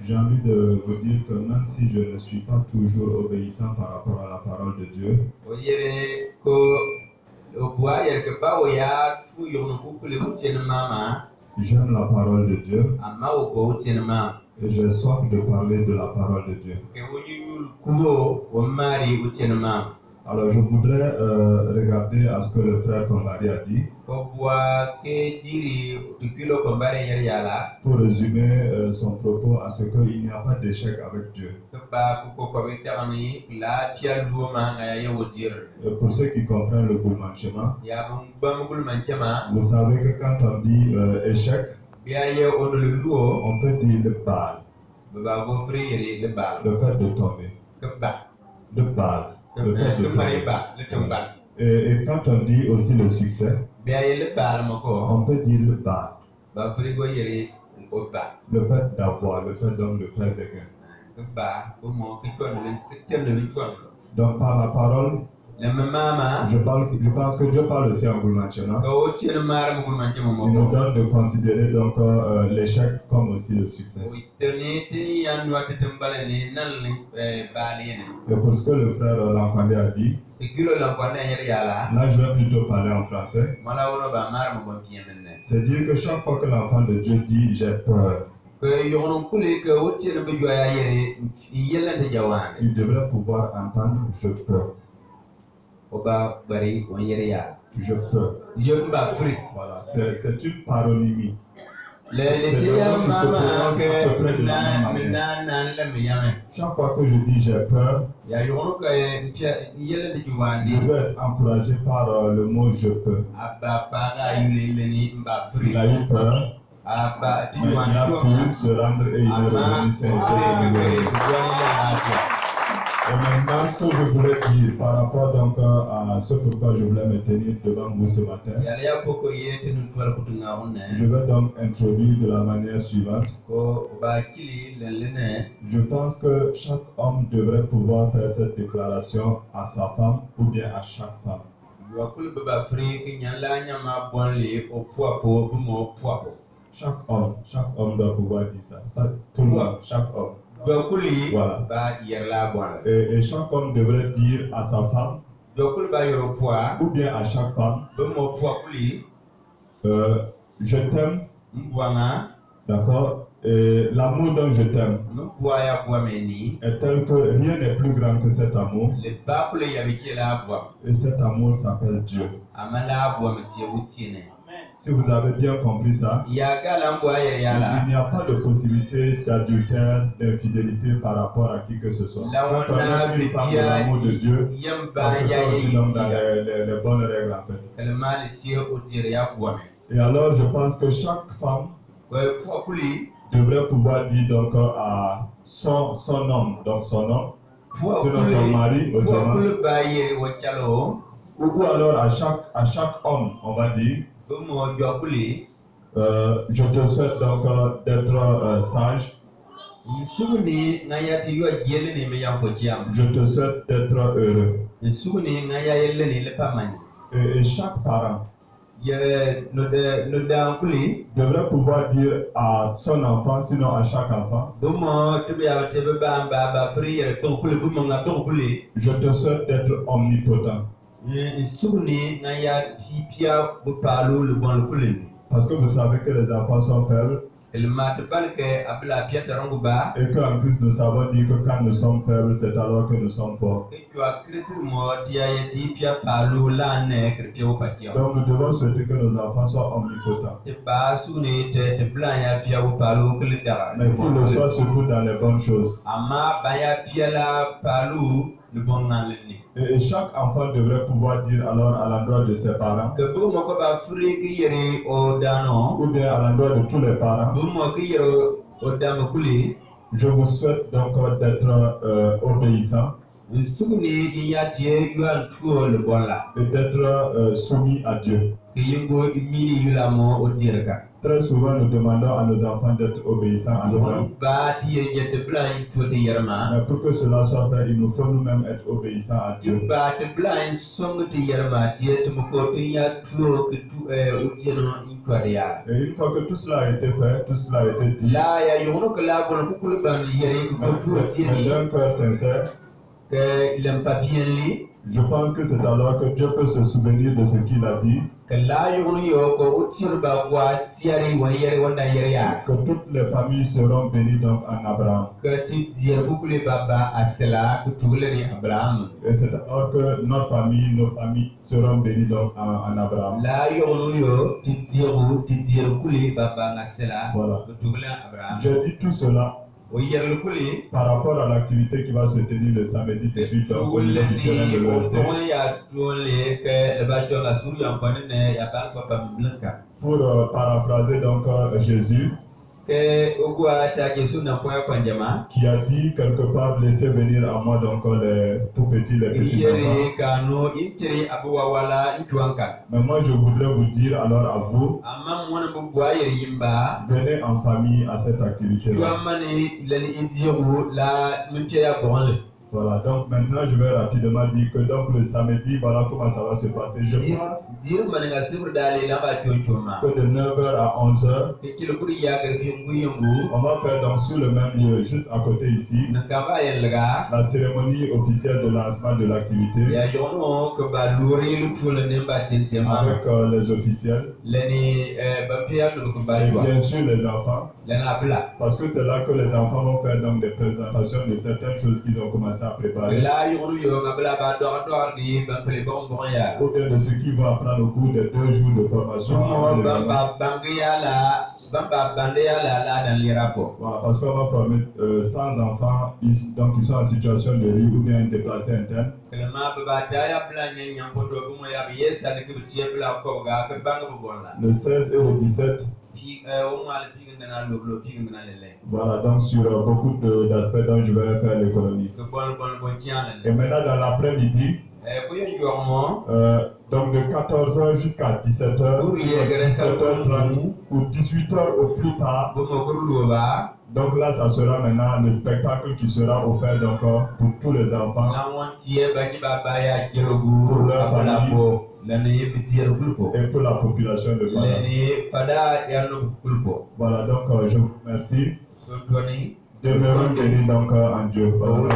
J'ai envie de vous dire que même si je ne suis pas toujours obéissant par rapport à la parole de Dieu, j'aime la parole de Dieu et j'ai soif de parler de la parole de Dieu. Alors je voudrais regarder à ce que le frère Kombari a dit. Pour résumer son propos à ce qu'il n'y a pas d'échec avec Dieu. Pour ceux qui comprennent le Goulmanchema, vous savez que quand on dit échec, on peut dire le bal. Le fait de tomber. Le bal. Le fait de tomber. Et quand on dit aussi le succès, on peut dire le bal. Le fait d'avoir, le fait donc de faire des gains. Donc par la parole, je pense que Dieu parle aussi en Goulmanchema. Il nous donne de considérer donc l'échec comme aussi le succès. Et pour ce que le frère Lampandé a dit, là je vais plutôt parler en français. C'est dire que chaque fois que l'enfant de Dieu dit j'ai peur, il devrait pouvoir entendre je peux. Je peux. Voilà, c'est une paronymie. Chaque fois que je dis j'ai peur, je veux être encouragé par le mot je peux. Il a eu peur, mais il a pu se rendre et il est revenu Et maintenant, ce que je voulais dire par rapport donc à ce pourquoi je voulais me tenir devant vous ce matin, je vais donc introduire de la manière suivante. Je pense que chaque homme devrait pouvoir faire cette déclaration à sa femme ou bien à chaque femme. Chaque homme doit pouvoir dire ça. Pas tout le monde, chaque homme. Voilà. Et chaque homme devrait dire à sa femme ou bien à chaque femme, je t'aime, d'accord, et l'amour dont je t'aime est tel que rien n'est plus grand que cet amour, et cet amour s'appelle Dieu. Si vous avez bien compris ça, il n'y a pas de possibilité d'adultère, d'infidélité par rapport à qui que ce soit. Quand on aime une femme de l'amour de Dieu, ça se fait aussi donc dans les bonnes règles en fait. Et alors je pense que chaque femme devrait pouvoir dire donc à son homme, donc son homme, sinon son mari, ou alors à chaque homme, on va dire, je te souhaite donc d'être sage. Je te souhaite d'être heureux. Et chaque parent devrait pouvoir dire à son enfant, sinon à chaque enfant, je te souhaite d'être omnipotent. Parce que vous savez que les enfants sont faibles. Et qu'en plus nous savons dire que quand nous sommes faibles, c'est alors que nous sommes forts. Donc nous devons souhaiter que nos enfants soient omnipotents. Mais qu'ils le soient surtout dans les bonnes choses. Et chaque enfant devrait pouvoir dire alors à l'endroit de ses parents, ou bien à l'endroit de tous les parents, je vous souhaite donc d'être obéissant et d'être soumis à Dieu. Très souvent, nous demandons à nos enfants d'être obéissants à nous-mêmes. Mais pour que cela soit fait, il nous faut nous-mêmes être obéissants à Dieu. Et une fois que tout cela a été fait, tout cela a été dit, mais d'un cœur sincère, je pense que c'est alors que Dieu peut se souvenir de ce qu'il a dit. Que toutes les familles seront bénies donc en Abraham. Et c'est alors que nos familles seront bénies donc en Abraham. Voilà. J'ai dit tout cela par rapport à l'activité qui va se tenir le samedi 18 au niveau du terrain de l'Ouest. Pour paraphraser donc Jésus, qui a dit quelque part, laissez venir à moi donc les tout petits, les petits enfants. Mais moi je voudrais vous dire alors à vous, venez en famille à cette activité-là. Voilà, donc maintenant je vais rapidement dire que donc le samedi, voilà comment ça va se passer. Je pense que de 9h à 11h, on va faire donc sur le même lieu, juste à côté ici, la cérémonie officielle de lancement de l'activité avec les officiels et bien sûr les enfants, parce que c'est là que les enfants vont faire donc des présentations de certaines choses qu'ils ont commencé à préparer, ou bien de ce qu'ils vont apprendre au cours des 2 jours de formation. Voilà, parce qu'on va former 100 enfants donc qui sont en situation de rue ou bien déplacés internes. Le 16 et le 17. Voilà, donc sur beaucoup d'aspects dont je vais faire l'économie. Et maintenant dans l'après-midi, donc de 14h jusqu'à 17h, 17h30 ou 18h au plus tard. Donc là, ça sera maintenant le spectacle qui sera offert donc pour tous les enfants, pour leur famille et pour la population de Pada. Voilà, donc je vous remercie. Demeurons bénis donc en Dieu. Voilà,